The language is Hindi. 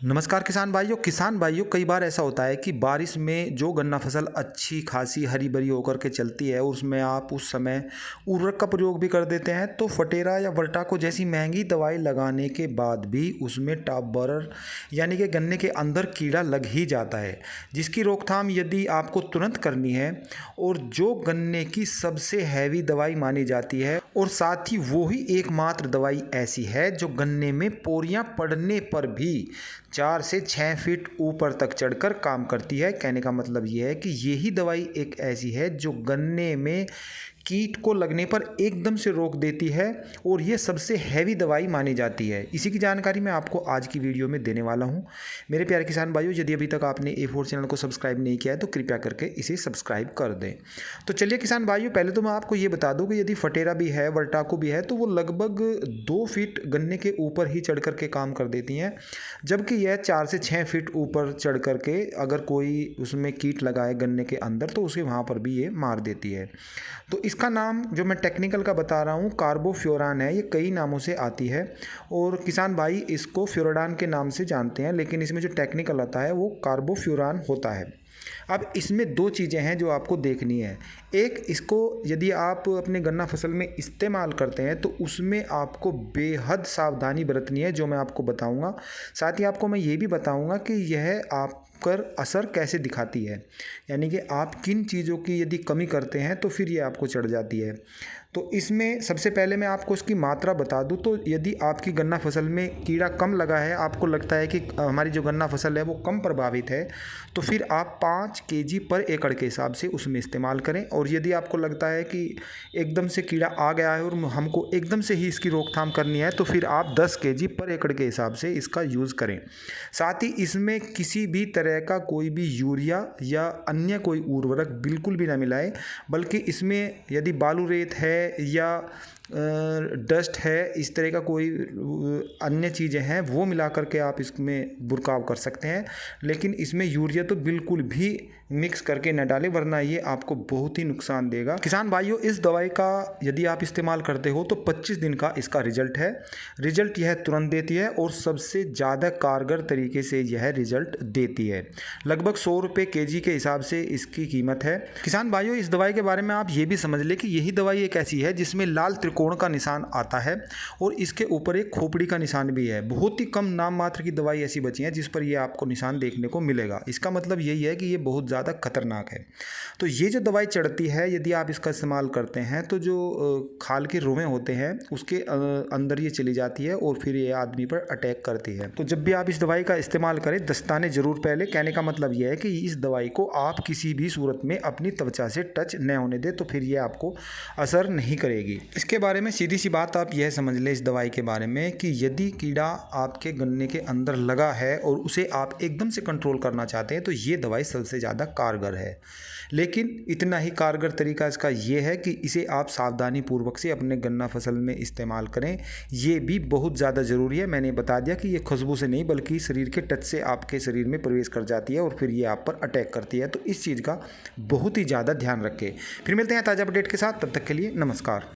नमस्कार किसान भाइयों कई बार ऐसा होता है कि बारिश में जो गन्ना फसल अच्छी खासी हरी भरी होकर के चलती है उसमें आप उस समय उर्वरक का प्रयोग भी कर देते हैं तो फटेरा या वर्टाको जैसी महंगी दवाई लगाने के बाद भी उसमें टॉप बरर यानी कि गन्ने के अंदर कीड़ा लग ही जाता है, जिसकी रोकथाम यदि आपको तुरंत करनी है और जो गन्ने की सबसे हैवी दवाई मानी जाती है और साथ ही वो ही एकमात्र दवाई ऐसी है जो गन्ने में पोरियां पड़ने पर भी 4 से 6 फीट ऊपर तक चढ़कर काम करती है। कहने का मतलब ये है कि यही दवाई एक ऐसी है जो गन्ने में कीट को लगने पर एकदम से रोक देती है और ये सबसे हैवी दवाई मानी जाती है। इसी की जानकारी मैं आपको आज की वीडियो में देने वाला हूँ। मेरे प्यारे किसान भाइयों, यदि अभी तक आपने A4 चैनल को सब्सक्राइब नहीं किया है तो कृपया करके इसे सब्सक्राइब कर दें। तो चलिए किसान भाइयों, पहले तो मैं आपको ये बता दूँ कि यदि फटेरा भी है, वर्टाको भी है, तो वो लगभग 2 फीट गन्ने के ऊपर ही चढ़ करके काम कर देती हैं, जबकि यह 4 से 6 फीट ऊपर चढ़ करके अगर कोई उसमें कीट लगाए गन्ने के अंदर तो उसे वहाँ पर भी ये मार देती है। तो इसका नाम जो मैं टेक्निकल का बता रहा हूँ कार्बोफ्यूरान है। ये कई नामों से आती है और किसान भाई इसको फ्यूराडान के नाम से जानते हैं, लेकिन इसमें जो टेक्निकल आता है वो कार्बोफ्यूरान होता है। अब इसमें 2 चीज़ें हैं जो आपको देखनी है। एक, इसको यदि आप अपने गन्ना फसल में इस्तेमाल करते हैं तो उसमें आपको बेहद सावधानी बरतनी है, जो मैं आपको बताऊंगा। साथ ही आपको मैं ये भी बताऊंगा कि यह आप पर असर कैसे दिखाती है, यानी कि आप किन चीज़ों की यदि कमी करते हैं तो फिर ये आपको चढ़ जाती है। तो इसमें सबसे पहले मैं आपको उसकी मात्रा बता दूं तो यदि आपकी गन्ना फसल में कीड़ा कम लगा है, आपको लगता है कि हमारी जो गन्ना फसल है वो कम प्रभावित है, तो फिर आप 5 केजी पर एकड़ के हिसाब से उसमें इस्तेमाल करें। और यदि आपको लगता है कि एकदम से कीड़ा आ गया है और हमको एकदम से ही इसकी रोकथाम करनी है तो फिर आप 10 केजी पर एकड़ के हिसाब से इसका यूज़ करें। साथ ही इसमें किसी भी तरह का कोई भी यूरिया या अन्य कोई उर्वरक बिल्कुल भी ना मिलाएं, बल्कि इसमें यदि बालू रेत है या डस्ट है, इस तरह का कोई अन्य चीज़ें हैं वो मिला करके आप इसमें बुरकाव कर सकते हैं, लेकिन इसमें यूरिया तो बिल्कुल भी मिक्स करके न डालें, वरना ये आपको बहुत ही नुकसान देगा। किसान भाइयों, इस दवाई का यदि आप इस्तेमाल करते हो तो 25 दिन का इसका रिजल्ट है। रिजल्ट यह तुरंत देती है और सबसे ज़्यादा कारगर तरीके से यह रिजल्ट देती है। लगभग 100 रुपये केजी के हिसाब से इसकी कीमत है। किसान भाइयों, इस दवाई के बारे में आप ये भी समझ लें कि यही दवाई एक ऐसी है जिसमें लाल त्रिकोण का निशान आता है और इसके ऊपर एक खोपड़ी का निशान भी है। बहुत ही कम नाम मात्र की दवाई ऐसी बची है जिस पर ये आपको निशान देखने को मिलेगा। इसका मतलब यही है कि ये बहुत ज़्यादा खतरनाक है। तो ये जो दवाई चढ़ती है, यदि आप इसका इस्तेमाल करते हैं तो जो खाल के रोए होते हैं उसके अंदर ये चली जाती है और फिर ये आदमी पर अटैक करती है। तो जब भी आप इस दवाई का इस्तेमाल करें, दस्ताने जरूर पहले। कहने का मतलब यह है कि इस दवाई को आप किसी भी सूरत में अपनी त्वचा से टच न होने दें, तो फिर ये आपको असर नहीं करेगी। इसके बारे में सीधी सी बात आप यह समझ लें इस दवाई के बारे में कि यदि कीड़ा आपके गन्ने के अंदर लगा है और उसे आप एकदम से कंट्रोल करना चाहते हैं तो ये दवाई सबसे ज़्यादा कारगर है। लेकिन इतना ही कारगर तरीका इसका ये है कि इसे आप सावधानी पूर्वक से अपने गन्ना फसल में इस्तेमाल करें। ये भी बहुत ज़्यादा ज़रूरी है। मैंने बता दिया कि ये खुशबू से नहीं बल्कि शरीर के टच से आपके शरीर में प्रवेश कर जाती है और फिर ये आप पर अटैक करती है। तो इस चीज़ का बहुत ही ज़्यादा ध्यान रखें। फिर मिलते हैं ताज़ा अपडेट के साथ, तब तक के लिए नमस्कार।